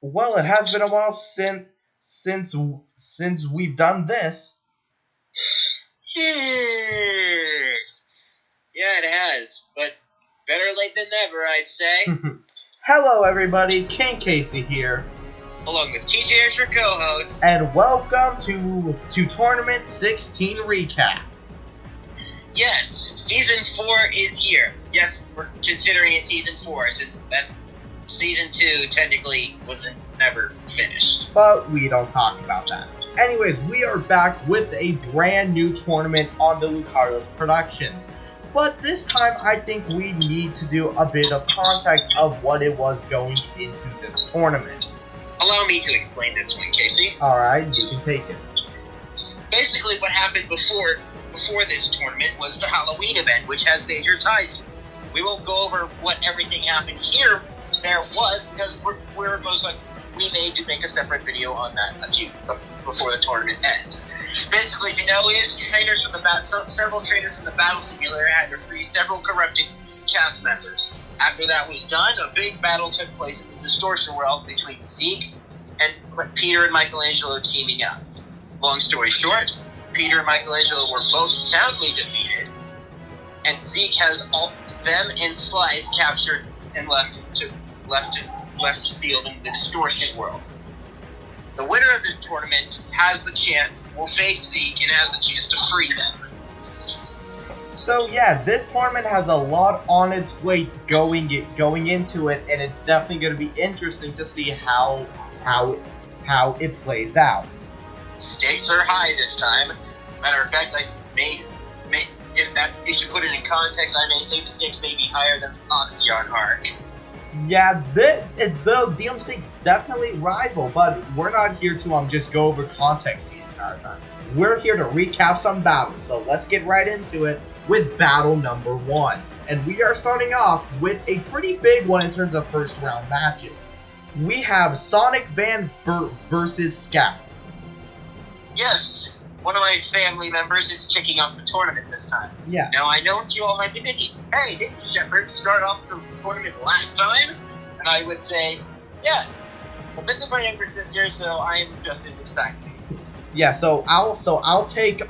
Well, it has been a while since we've done this. Hmm. Yeah, it has, but better late than never, I'd say. Hello, everybody. King Casey here, Along with TJ as your co-host. and welcome to Tournament 16 recap. Yes, Season 4 is here. Yes, we're considering it Season 4, since that Season 2 technically never finished. But we don't talk about that. Anyways, we are back with a brand new tournament on the Lucario Productions. But this time, I think we need to do a bit of context of what it was going into this tournament. Allow me to explain this one, Casey. Alright, you can take it. Basically, what happened before this tournament was the Halloween event, which has major ties. We won't go over what everything happened here. There was, because we're most like we made to make a separate video on that before the tournament ends. Basically, to know is several trainers from the Battle Simulator had to free several corrupted cast members. After that was done, a big battle took place in the Distortion World between Zeke and Peter and Michelangelo teaming up. Long story short, Peter and Michelangelo were both soundly defeated, and Zeke has all them and Slice captured and left sealed in the Distortion World. The winner of this tournament will face Zeke and has the chance to free them. So yeah, this tournament has a lot on its weights going into it, and it's definitely going to be interesting to see how it plays out. Stakes are high this time. Matter of fact, if you put it in context, I may say the stakes may be higher than the Oxyon arc. Yeah, the DM stakes definitely rival, but we're not here to just go over context the entire time. We're here to recap some battles, so let's get right into it with battle number 1. And we are starting off with a pretty big one in terms of first round matches. We have Sonic Fan versus Scout. Yes, one of my family members is kicking off the tournament this time. Yeah. Now, I know what you all might be thinking. Hey, didn't Shepard start off the tournament last time? And I would say, yes. Well, this is my younger sister, so I am just as excited. Yeah, so I'll take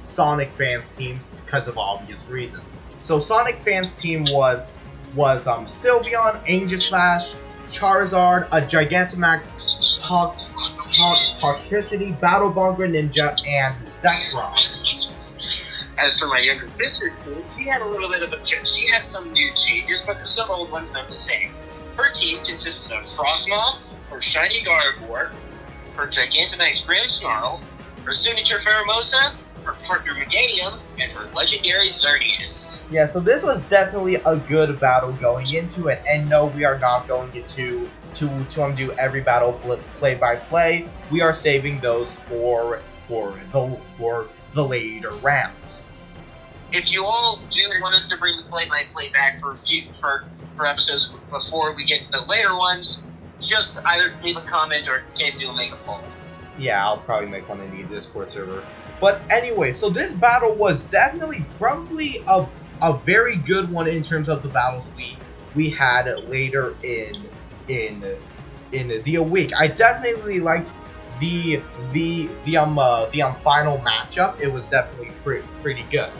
Sonic Fan's teams because of obvious reasons. So Sonic Fan's team was Sylveon, Aegislash, Charizard, a Gigantamax, Toxtricity, Battle Bongo Ninja, and Zekrom. As for my younger sister's team, she had a little bit of she had some new changes, but some old ones are the same. Her team consisted of Frostmoth, her Shiny Gardevoir, her Gigantamax Grimmsnarl, her signature Pheromosa, her partner Meganium, and her legendary Xerneas. Yeah, so this was definitely a good battle going into it, and no, we are not going to do every battle play by play. We are saving those for the later rounds. If you all do want us to bring the play-by-play back for episodes before we get to the later ones, just either leave a comment or Casey will make a poll. Yeah, I'll probably make one in the Discord server. But anyway, so this battle was definitely probably a very good one in terms of the battles we had later in the week. I definitely liked the final matchup. It was definitely pretty good.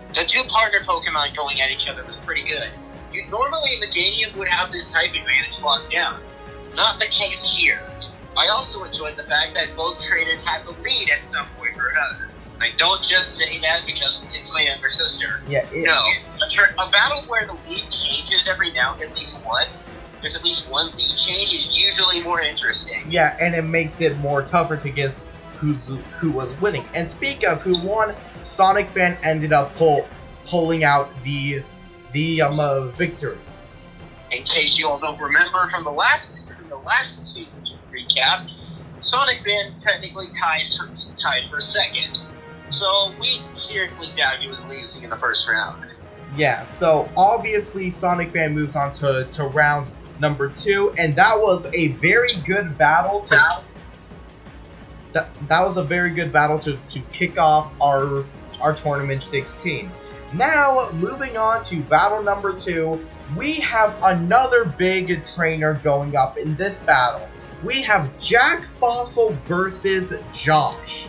The two partner Pokemon going at each other was pretty good. Normally, Meganium would have this type advantage locked down. Not the case here. I also enjoyed the fact that both trainers had the lead at some point or another. I don't just say that because it's my younger sister. Yeah. A battle where the lead changes every now at least once. There's at least one lead change is usually more interesting. Yeah, and it makes it more tougher to guess who was winning. And speak of who won, Sonic Fan ended up pulling out the victory. In case you all don't remember from the last season's recap, Sonic Fan technically tied for second. So we seriously doubt he was losing in the first round. Yeah, so obviously Sonic Fan moves on to round number 2, and that was a very good battle that was a very good battle to kick off our tournament 16. Now, moving on to battle number 2, we have another big trainer going up in this battle. We have Jack Fossil versus Josh.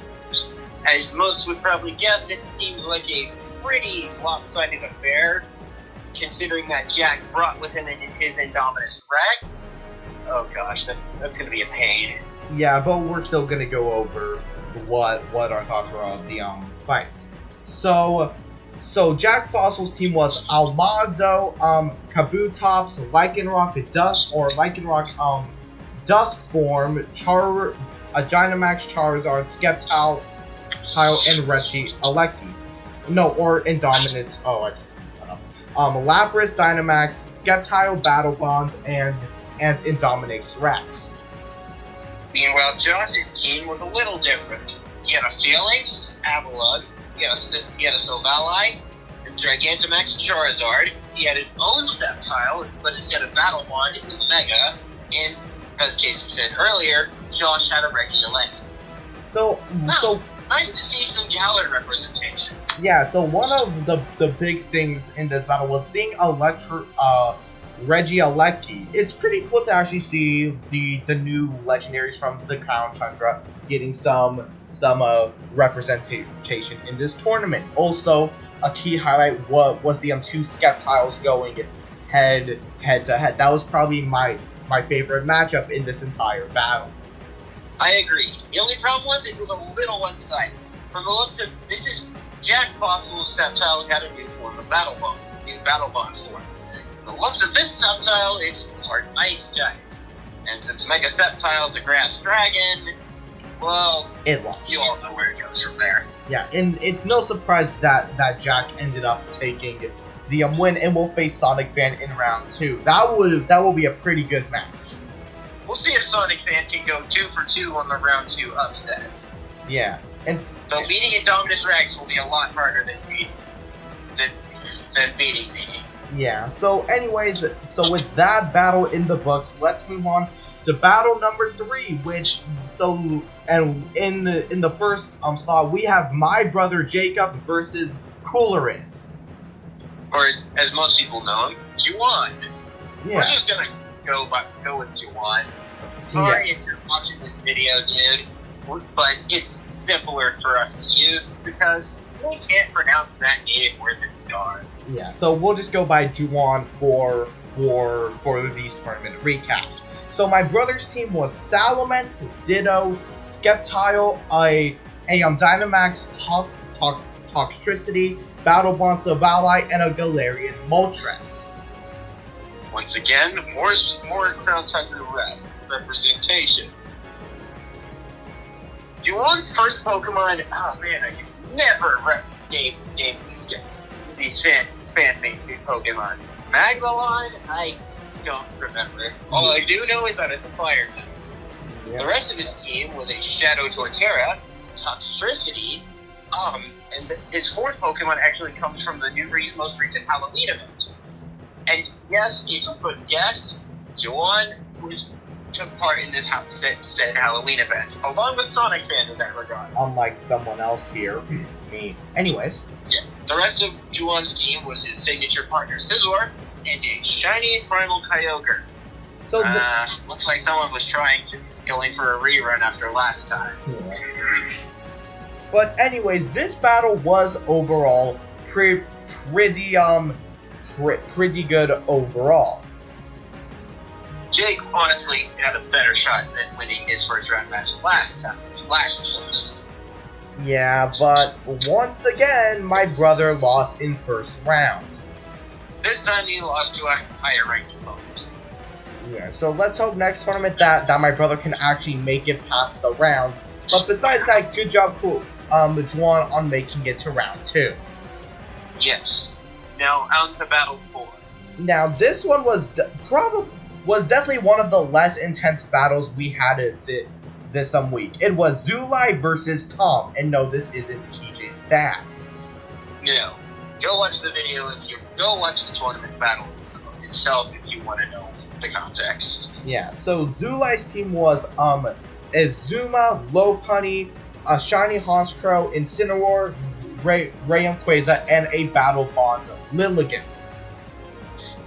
As most would probably guess, it seems like a pretty lopsided affair, considering that Jack brought with him his Indominus Rex. Oh gosh, that's going to be a pain. Yeah, but we're still going to go over what our thoughts were of the fights. So Jack Fossil's team was Almado, Kabutops, Lycanroc Dusk, or Lycanroc Dusk form, Dynamax Charizard, Sceptile, and Reggie Alecki. No, or Indominus. Oh, I just messed that up. Lapras, Dynamax, Sceptile, Battle Bonds, and Indominus Rex. Meanwhile, Josh's team was a little different. He had a Phalanx, Avalugg, he had a Silvally, a Gigantamax Charizard, he had his own Sceptile, but instead of Battle Bond, it was Mega, and, as Casey said earlier, Josh had a Regieleki. So nice to see some Galar representation. Yeah, so one of the big things in this battle was seeing Regieleki. It's pretty cool to actually see the new legendaries from the Crown Tundra getting some representation in this tournament. Also, a key highlight was the 2 Sceptiles going head to head. That was probably my favorite matchup in this entire battle. I agree. The only problem was it was a little one-sided. From the looks of this is Jack Fossil's Sceptile had a new form of Battle Bond form. The looks of this Sceptile, it's Hard Ice Giant. And since Mega Sceptile's a Grass Dragon, well, it lost. You all know where it goes from there. Yeah, and it's no surprise that Jack ended up taking the win and will face Sonic Fan in round 2. That will be a pretty good match. We'll see if Sonic Fan can go 2 for 2 on the round 2 upsets. Yeah, and though beating Indominus Rex will be a lot harder than beating me. Yeah, so anyways, with that battle in the books, let's move on to battle number 3, in the first slot, we have my brother Jacob versus Cooleriz. Or, as most people know him, Juwan. Yeah. We're just gonna go with Juwan. Sorry if you're watching this video, dude, but it's simpler for us to use because we can't pronounce that name worth a darn. Yeah, so we'll just go by Juwan for these tournament recaps. So my brother's team was Salamence, Ditto, Sceptile, a Dynamax Toxtricity, Battle Bond Silvally, and a Galarian Moltres. Once again, more Crown Tundra representation. Juwan's first Pokemon, oh man, I can never name these fan-made Pokemon. Magvalon, I don't remember. All I do know is that it's a fire type. Yep. The rest of his team was a Shadow Torterra, Toxtricity, and his 4th Pokemon actually comes from the most recent Halloween event. And yes, if you couldn't guess, Juwan took part in this said Halloween event, along with Sonic Fan in that regard. Unlike someone else here, me. Anyways. Yeah, the rest of Juwan's team was his signature partner Scizor and a shiny Primal Kyogre. So looks like someone was trying to go in for a rerun after last time. Yeah. But anyways, this battle was overall pretty good overall. Jake honestly had a better shot at winning his first round match last season. Yeah, but once again, my brother lost in first round. This time he lost to a higher ranked opponent. Yeah, so let's hope next tournament that my brother can actually make it past the round. But besides that, good job, Juwan, on making it to round 2. Yes. Now on to battle 4. Now this one was definitely one of the less intense battles we had this week. It was Zulai versus Tom, and no, this isn't TJ's dad. No. Go watch the video go watch the tournament battle itself if you want to know the context. Yeah, so Zulai's team was Azuma, Lopunny, a Shiny Honchkrow, Incineroar, Rayquaza and a Battle Bond Lilligant.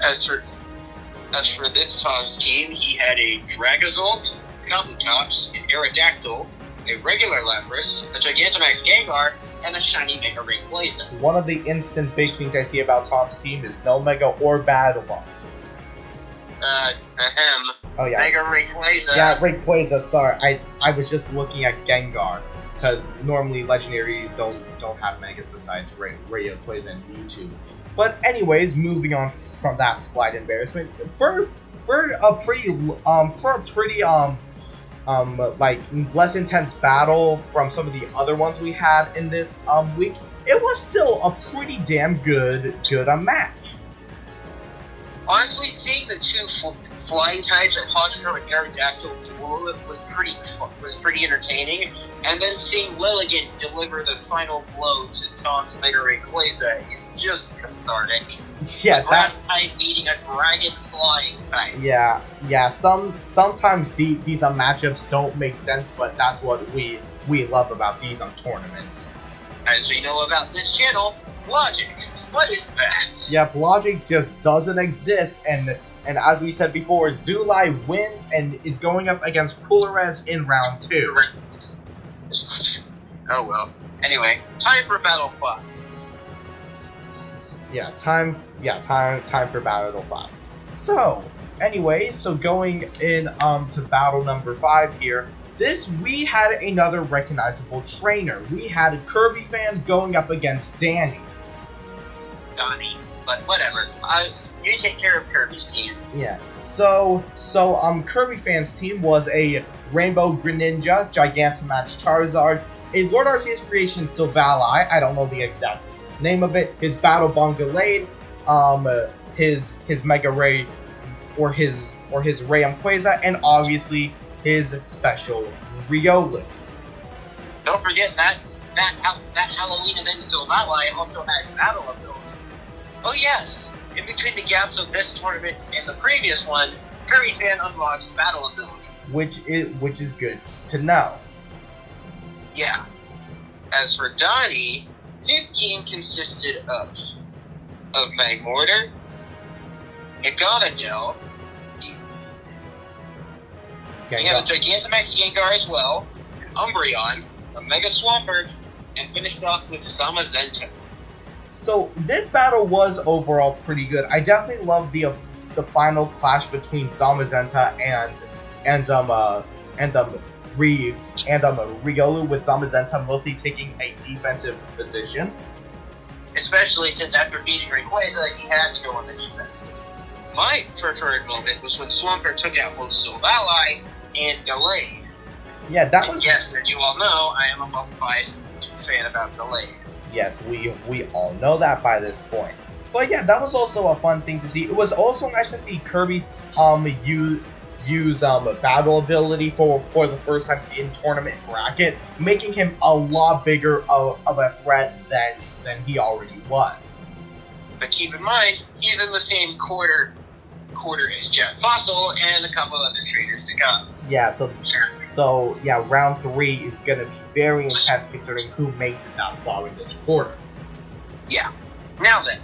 As for this Tom's team, he had a Dragozolt, Kabutops, an Aerodactyl, a regular Lapras, a Gigantamax Gengar, and a shiny Mega Rayquaza. One of the instant big things I see about Tom's team is no Mega or Battle Bond. Oh yeah. Mega Rayquaza. Yeah, Rayquaza. Sorry, I was just looking at Gengar because normally legendaries don't have megas besides Rayquaza and Mewtwo. But anyways, moving on from that slight embarrassment, for a pretty like less intense battle from some of the other ones we had in this week, it was still a pretty damn good match. Honestly, seeing the two flying types of Haunter and Aerodactyl duel was pretty entertaining, and then seeing Lilligant deliver the final blow to Tom's Mega Rayquaza is just cathartic. Yeah, that type beating a dragon flying type. Yeah. Sometimes these matchups don't make sense, but that's what we love about these tournaments. As we know about this channel, logic. What is that? Yep, logic just doesn't exist, and as we said before, Zulai wins and is going up against Coolorez in round 2. Oh well. Anyway, time for Battle 5. Time for Battle 5. So, anyway, going in to battle number 5 here. We had another recognizable trainer. We had Kirby Fan going up against Danny. But whatever. You take care of Kirby's team. Yeah. So Kirby Fan's team was a Rainbow Greninja, Gigantamax Charizard, a Lord Arceus creation Silvally, I don't know the exact name of it, his Battle Bond Gallade, his Mega Ray or his Rayquaza, and obviously his special Riolu. Don't forget that Halloween event Silvally also had Battle Ability. Oh yes, in between the gaps of this tournament and the previous one, Kirby Fan unlocks Battle Ability. Which is good to know. Yeah. As for Donnie, his team consisted of Magmortar, Meganadel, he had a Gigantamax Gengar as well, an Umbreon, a Mega Swampert, and finished off with Zamazenta. So this battle was overall pretty good. I definitely love the final clash between Zamazenta and Riolu, with Zamazenta mostly taking a defensive position. Especially since after beating Rayquaza, he had to go on the defense. My preferred moment was when Swampert took out both Silvally and Gallade. Yeah, that was... Yes, as you all know, I am a well-biased fan about Gallade. Yes, we all know that by this point. But yeah, that was also a fun thing to see. It was also nice to see Kirby use battle ability for the first time in tournament bracket, making him a lot bigger of a threat than he already was. But keep in mind, he's in the same quarter as Jet Fossil and a couple other trainers to come. Yeah, so yeah, round 3 is gonna be very intense considering who makes it that far in this quarter. Yeah. Now then,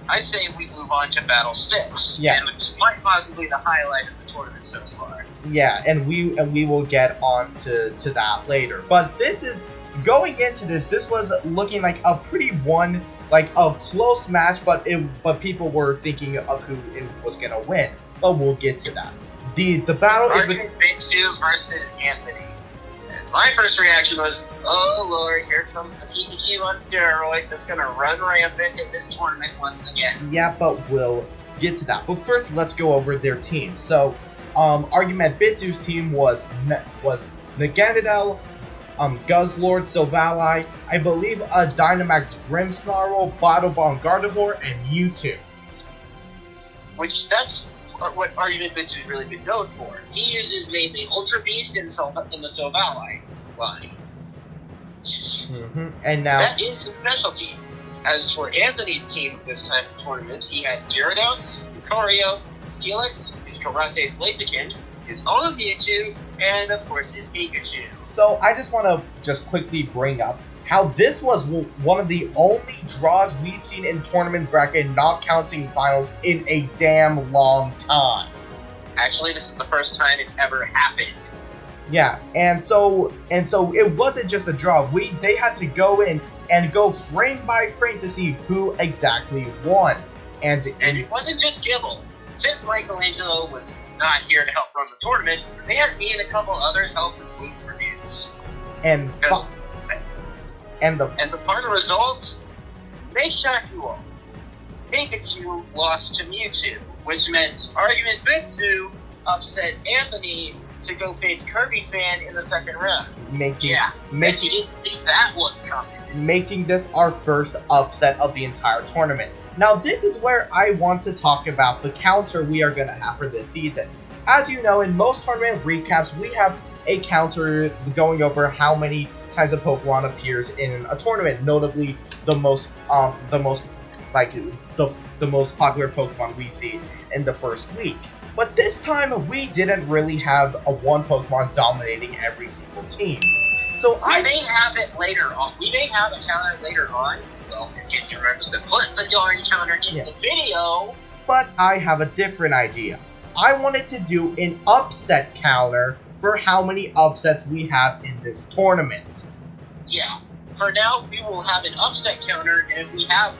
I say we move on to Battle 6. Yeah. And which is quite possibly the highlight of the tournament so far. Yeah, and we will get on to that later. But this is going into this was looking like a pretty a close match, but people were thinking of who it was gonna win. But we'll get to that. The battle is between Bitsu versus Anthony. And my first reaction was, oh lord, here comes the Pikachu on steroids. It's gonna run rampant in this tournament once again. Yeah, but we'll get to that. But first, let's go over their team. So, Argument Bitsu's team was Naganadel, Guzzlord, Silvally, I believe a Dynamax Grimmsnarl, Battle Bond Gardevoir, and Mewtwo. Which that's what Argument Bitsu's really been known for. He uses mainly Ultra Beast in the Silvally line. Mm-hmm. And now that is his specialty. As for Anthony's team this time of the tournament, he had Gyarados, Lucario, Steelix, his Karate Blaziken, his own Mewtwo, and of course his Pikachu. So I just want to quickly bring up how this was one of the only draws we've seen in tournament bracket, not counting finals, in a damn long time. Actually, this is the first time it's ever happened. Yeah, and so it wasn't just a draw. They had to go in and go frame by frame to see who exactly won. And it wasn't just Gibble. Since Michelangelo was not here to help run the tournament, they had me and a couple others help with booth reviews. And the final results, they shock you all. Pikachu lost to Mewtwo, which meant Argument Bitsu upset Anthony to go face Kirby Fan in the second round. You didn't see that one coming. Making this our first upset of the entire tournament. Now this is where I want to talk about the counter we are going to have for this season. As you know, in most tournament recaps, we have a counter going over how many times a Pokemon appears in a tournament, notably the most popular Pokemon we see in the first week. But this time we didn't really have a one Pokemon dominating every single team. So we may have it later on. We may have a counter later on. Well, in case you remember to put the darn counter in the video. But I have a different idea. I wanted to do an upset counter for how many upsets we have in this tournament. Yeah. For now, we will have an upset counter, and if we have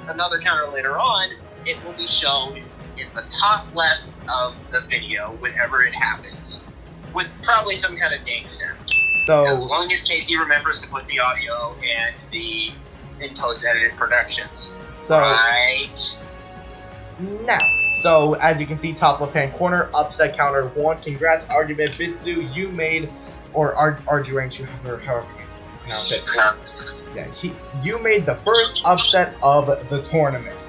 another counter later on, it will be shown in the top left of the video whenever it happens, with probably some kind of name sound. So as long as Casey remembers to put the audio and the in post-edited productions. So right now. So as you can see, top left-hand corner, upset counter 1. Congrats, Argument Bitsu. You made, or Arduranchu, however you pronounce it. Yeah, you made the first upset of the tournament.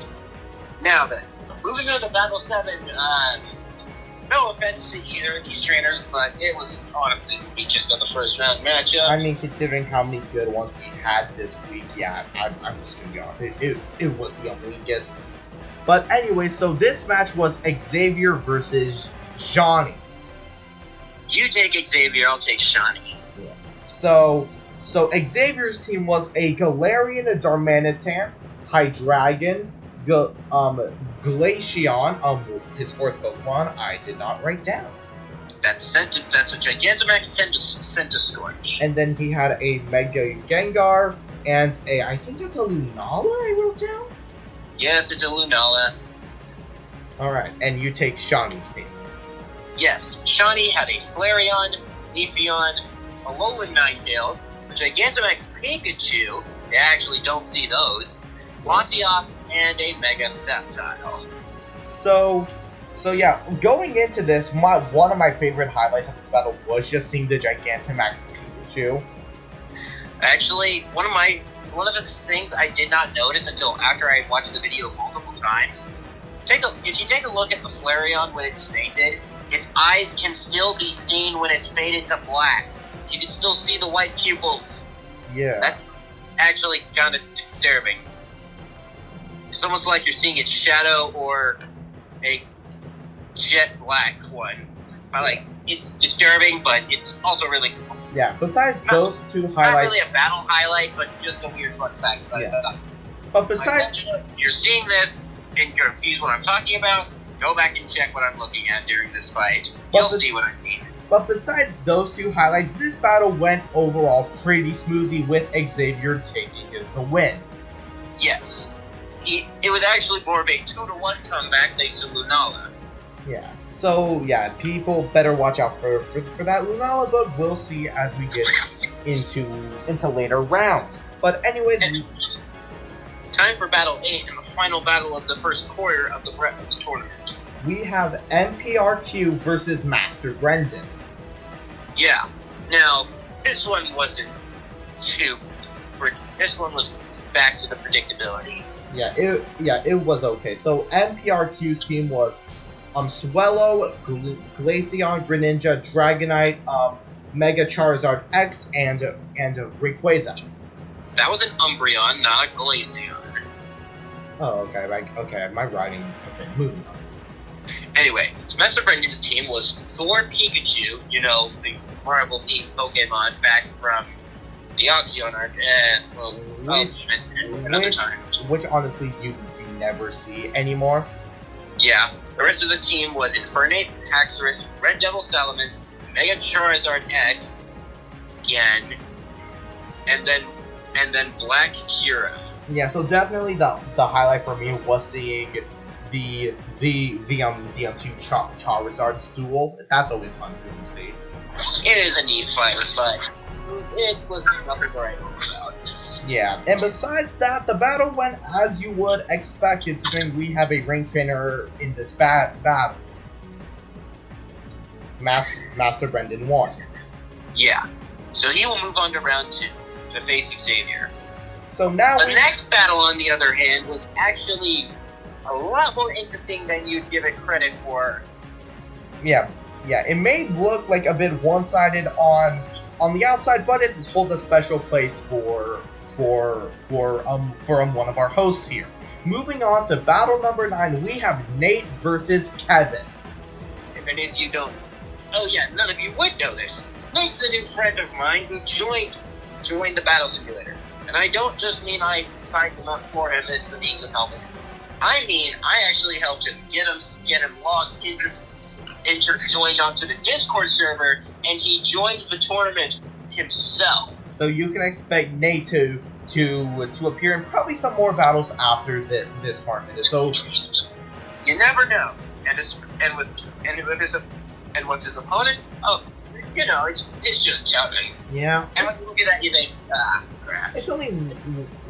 Now then, moving on to Battle 7. No offense to either of these trainers, but it was honestly the weakest of the first round matchups. I mean, considering how many good ones we had this week, yeah, I'm just gonna be honest, it was the weakest. But anyway, so this match was Xavier versus Johnny. You take Xavier, I'll take Shani. Yeah. So Xavier's team was a Galarian, a Darmanitan, Hydreigon, Glaceon, his fourth Pokemon, I did not write down. That's a Gigantamax Centiskorch. And then he had a Mega Gengar, and I think that's a Lunala I wrote down? Yes, it's a Lunala. Alright, and you take Shawnee's team. Yes, Shani had a Flareon, Leafeon, a Alolan Ninetales, a Gigantamax Pikachu, I actually don't see those, Latios, and a Mega Sceptile. So yeah, going into this, one of my favorite highlights of this battle was just seeing the Gigantamax Pikachu. Actually, one of the things I did not notice until after I watched the video multiple times, if you take a look at the Flareon when it's fainted, its eyes can still be seen when it's faded to black. You can still see the white pupils. Yeah. That's actually kind of disturbing. It's almost like you're seeing its shadow or a jet black one. It's disturbing, but it's also really cool. Yeah, besides those two highlights... Not really a battle highlight, but just a weird fun fact about it. But besides... You're seeing this, and you're confused what I'm talking about, go back and check what I'm looking at during this fight. You'll see what I mean. But besides those two highlights, this battle went overall pretty smoothly with Xavier taking the win. Yes. It was actually more of a 2-1 comeback thanks to Lunala. Yeah. So, yeah, people better watch out for that Lunala, but we'll see as we get into later rounds. But anyways... Time for Battle 8 and the final battle of the first quarter of the tournament. We have NPRQ versus Master Brendan. Yeah. Now, this one wasn't too... This one was back to the predictability. Yeah, it was okay. So NPRQ's team was Swellow, Glaceon, Greninja, Dragonite, Mega Charizard X, and Rayquaza. That was an Umbreon, not a Glaceon. Oh, okay. My writing. Okay, moving on. Anyway, Master Brendan's team was Thor Pikachu, the rival themed Pokemon back from the Oxyon arc, and well, Which- another which- time. Which honestly you never see anymore. Yeah, the rest of the team was Infernape, Haxorus, Red Devil Salamence, Mega Charizard X, again, and then Black Kira. Yeah, so definitely the highlight for me was seeing the two Charizards duel. That's always fun to see. It is a neat fight, but it was nothing to write home about. Yeah, and besides that, the battle went as you would expect, considering we have a ring trainer in this battle. Master Brendan won. Yeah, so he will move on to round 2 to face Xavier. So now The next battle, on the other hand, was actually a lot more interesting than you'd give it credit for. yeah, it may look like a bit one-sided on the outside, but it holds a special place for one of our hosts here. Moving on to battle number 9, we have Nate versus Kevin. If any of you don't, oh yeah, none of you would know this. Nate's a new friend of mine who joined the battle simulator, and I don't just mean I signed him up for him as the means of helping him. I mean I actually helped him get him logged joined onto the Discord server, and he joined the tournament himself. So you can expect Nate to appear in probably some more battles after this tournament. So You never know. And what's his opponent? Oh, you know, it's just Kevin. yeah, And when you look at that, you think, crap. it's only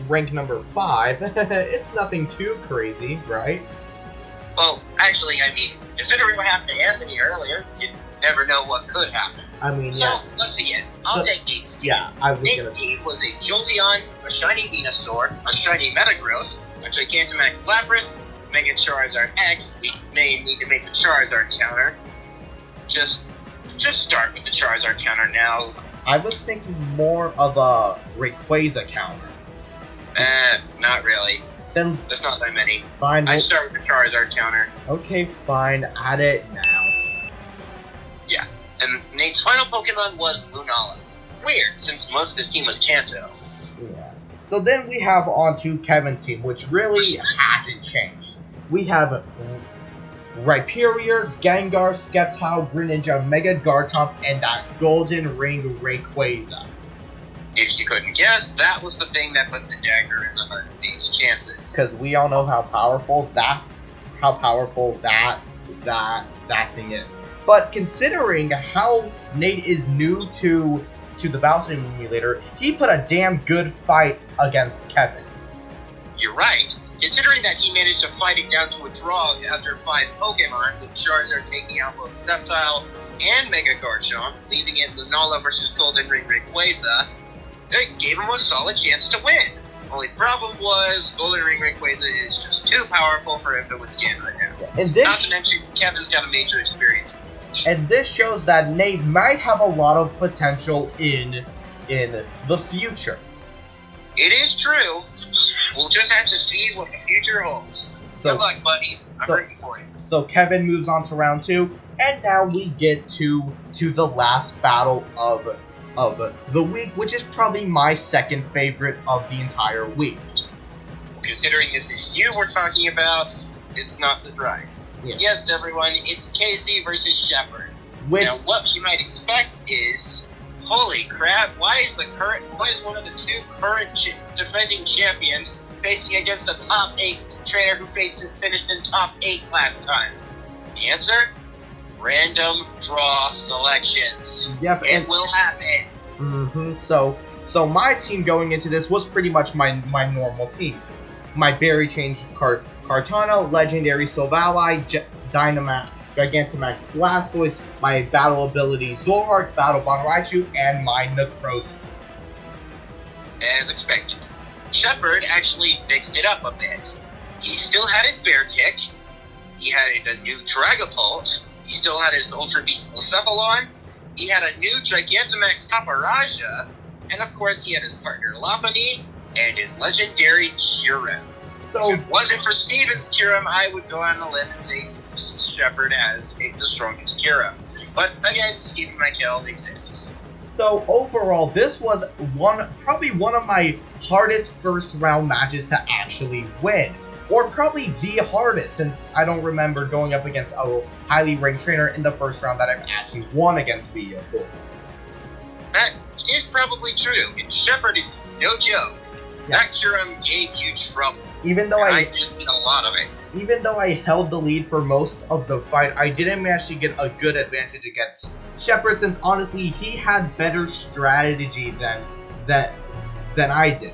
rank number 5. It's nothing too crazy, right? Well, actually, I mean, considering what happened to Anthony earlier, you never know what could happen. I mean, So, yeah, let's begin. I'll So- take Nate's team. yeah. I was Nate's gonna. team was a Jolteon, a shiny Venusaur, a shiny Metagross, a Gigantamax Lapras, Mega Charizard X. We may need to make the Charizard counter. Just start with the Charizard counter now. I was thinking more of a Rayquaza counter. Not really. Then There's not that many. fine. I start with the Charizard counter. Okay, fine. Add it now. And Nate's final Pokemon was Lunala. Weird, since most of his team was Kanto. Yeah. So then we have on to Kevin's team, which really hasn't changed. We have Rhyperior, Gengar, Sceptile, Greninja, Mega Garchomp, and that Golden Ring Rayquaza. If you couldn't guess, that was the thing that put the dagger in the heart of Nate's chances. Because we all know how powerful that thing is. But considering how Nate is new to the Battle Simulator, he put a damn good fight against Kevin. You're right. Considering that he managed to fight it down to a draw after 5 Pokemon, with Charizard taking out both Sceptile and Mega Garchomp, leaving it Lunala versus Golden Ring Rayquaza, it gave him a solid chance to win. Only problem was, Golden Ring Rayquaza is just too powerful for him to withstand right now. And Not to this mention, Kevin's got a major experience. shows that Nate might have a lot of potential in the future. It is true. We'll just have to see what the future holds. So, Good luck, buddy. I'm so- rooting for you. so Kevin moves on to round 2, and now we get to the last battle of the week, which is probably my second favorite of the entire week. Considering this is you we're talking about, it's not surprising. Yeah. Yes, everyone, it's Casey versus Shepard. Which Now, what you might expect is, holy crap, why is one of the 2 current defending champions facing against a top 8 trainer who finished in top 8 last time? The answer? Random draw selections. yep, It and will happen. So my team going into this was pretty much my normal team. My berry change Kartana, Legendary Silvally, Dynamax, Gigantamax Blastoise, my battle ability Zoroark, Battle Bond Raichu, and my Necrozma. As expected. Shepard actually mixed it up a bit. He still had his Bear Tick, he had a new Dragapult, he still had his Ultra Beast Cephalon, he had a new Gigantamax Caparaja, and of course he had his partner Lopunny and his legendary Kyurem. So If it wasn't for Steven's Kyurem, I would go on a limb and say Shepard has the strongest Kyurem. But again, Steven Michael exists. So overall, this was probably one of my hardest first round matches to actually win. Or probably the hardest, since I don't remember going up against a highly ranked trainer in the first round that I've actually won against via. That is probably true. And Shepard is no joke. Yeah. That Kyurem gave you trouble. Even though I did a lot of it. Even though I held the lead for most of the fight, I didn't manage to get a good advantage against Shepard, since honestly he had better strategy than I did.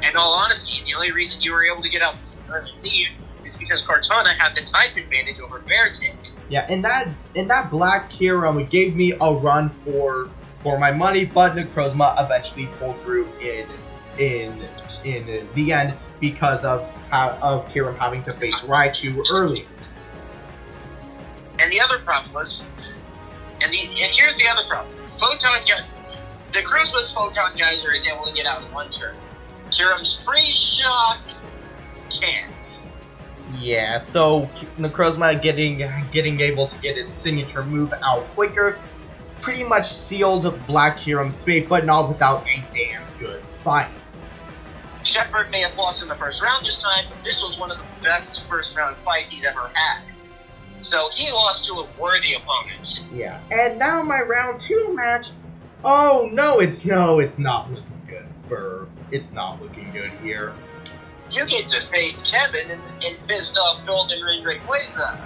In all honesty, the only reason you were able to get out the early lead is because Cortana had the type advantage over Beartic. Yeah, in that Black Kyurem gave me a run for my money, but Necrozma eventually pulled through in the end because of Kyurem having to face Raichu early. And the other problem was, and here's the other problem: Necrozma's Photon Geyser is able to get out in one turn. Kyurem's Free Shot can't. Yeah, so Necrozma getting able to get its signature move out quicker pretty much sealed Black Kyurem's fate, but not without a damn good fight. Shepard may have lost in the first round this time, but this was one of the best first round fights he's ever had. So he lost to a worthy opponent. Yeah. And now my round 2 match. Oh no, it's not looking good. It's not looking good here. You get to face Kevin and pissed off Golden Ring Rayquaza.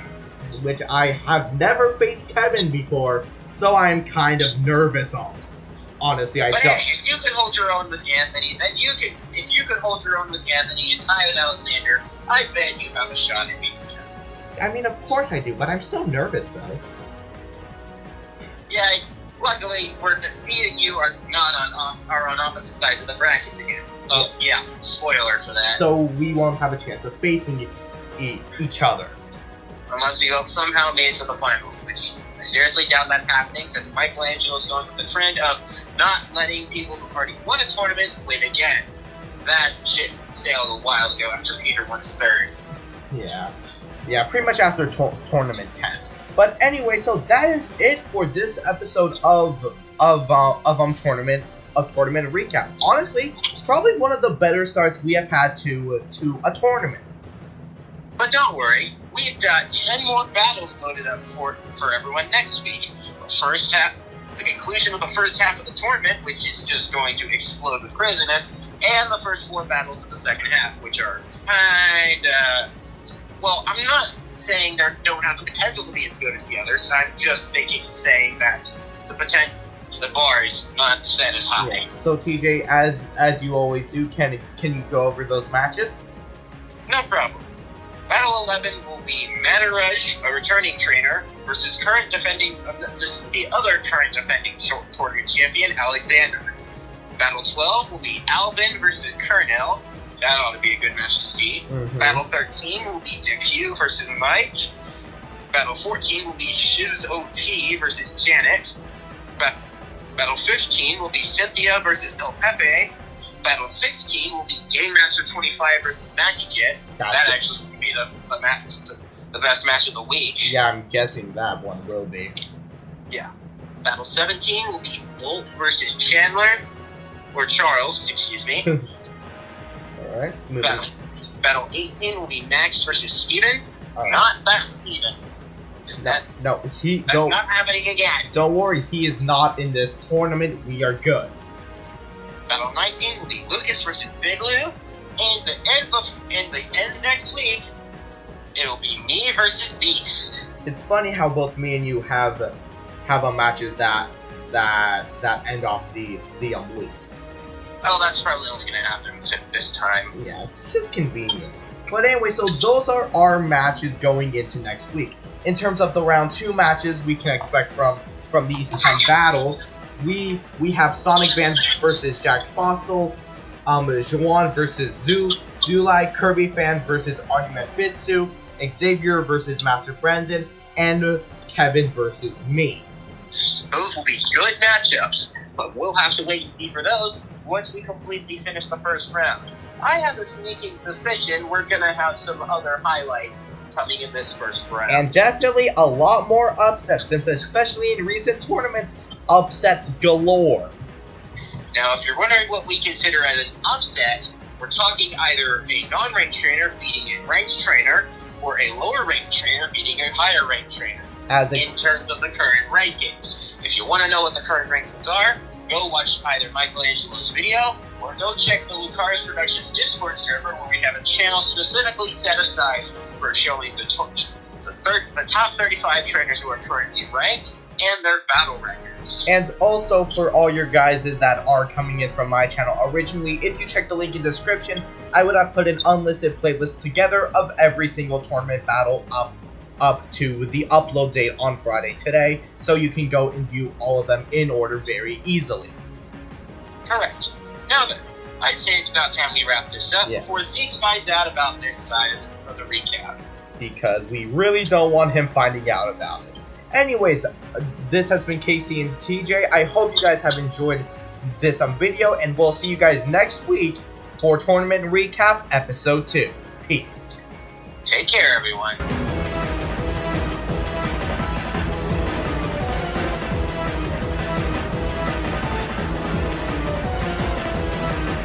Which I have never faced Kevin before, so I am kind of nervous on. Honestly, I but don't. Hey, if you can hold your own with Anthony, then if you could hold your own with Anthony and tie with Alexander, I bet you have a shot at beating him. I mean, of course I do, but I'm still nervous though. Yeah, luckily me and you are on opposite sides of the brackets again. Oh yeah, spoiler for that. So we won't have a chance of facing each other. Unless we somehow made it to the finals, which I seriously doubt that happening, since Michelangelo's going with the trend of not letting people who've already won a tournament win again. That shit sailed a while ago after Peter won third. Yeah, pretty much after tournament 10. But anyway, so that is it for this episode of tournament recap. Honestly, it's probably one of the better starts we have had to a tournament. But don't worry, we've got 10 more battles loaded up for everyone next week. The conclusion of the first half of the tournament, which is just going to explode with craziness, and the first 4 battles of the second half, which are kinda... Well, I'm not saying they don't have the potential to be as good as the others. I'm just saying that the bar is not set as high. Yeah. So TJ, as you always do, can you go over those matches? No problem. Battle 11 will be Manaraj, a returning trainer, versus the other current defending tournament champion, Alexander. Battle 12 will be Albin versus Kernel. That ought to be a good match to see. Mm-hmm. Battle 13 will be Deku versus Mike. Battle 14 will be Shiz OP versus Janet. Battle 15 will be Cynthia versus El Pepe. Battle 16 will be Game Master 25 versus Mackie Jet. Gotcha. That actually will be the best match of the week. Yeah, I'm guessing that one will be. Yeah. Battle 17 will be Bolt versus Chandler. Or Charles, excuse me. Alright. Battle 18 will be Max versus Steven. Right. Not that Steven. That's not happening again. Don't worry, he is not in this tournament. We are good. Battle 19 will be Lucas versus Big Lou. And the end next week, it'll be me versus Beast. It's funny how both me and you have matches that end off the week. Oh, that's probably only going to happen this time. Yeah, it's just convenience. But anyway, so those are our matches going into next week. In terms of the round 2 matches we can expect from these 10 battles, we have Sonic Band versus Jack Fossil, Juan versus Zulai, Kirby Fan versus Argument Bitsu, Xavier versus Master Brandon, and Kevin versus me. Those will be good matchups, but we'll have to wait and see for those once we completely finish the first round. I have a sneaking suspicion we're going to have some other highlights coming in this first round. And definitely a lot more upsets, since especially in recent tournaments, upsets galore. Now, if you're wondering what we consider as an upset, we're talking either a non-ranked trainer beating a ranked trainer, or a lower ranked trainer beating a higher ranked trainer. As In terms of the current rankings. If you want to know what the current rankings are, go watch either Michelangelo's video, or go check the Lucaris Productions Discord server, where we have a channel specifically set aside for showing the top 35 trainers who are currently ranked and their battle records. And also for all your guys that are coming in from my channel originally, if you check the link in the description, I would have put an unlisted playlist together of every single tournament battle up to the upload date on Friday today, so you can go and view all of them in order very easily. Correct. Now then, I'd say it's about time we wrap this up before Zeke finds out about this side of the recap. Because we really don't want him finding out about it. Anyways, this has been Casey and TJ. I hope you guys have enjoyed this video, and we'll see you guys next week for Tournament Recap Episode 2. Peace. Take care, everyone.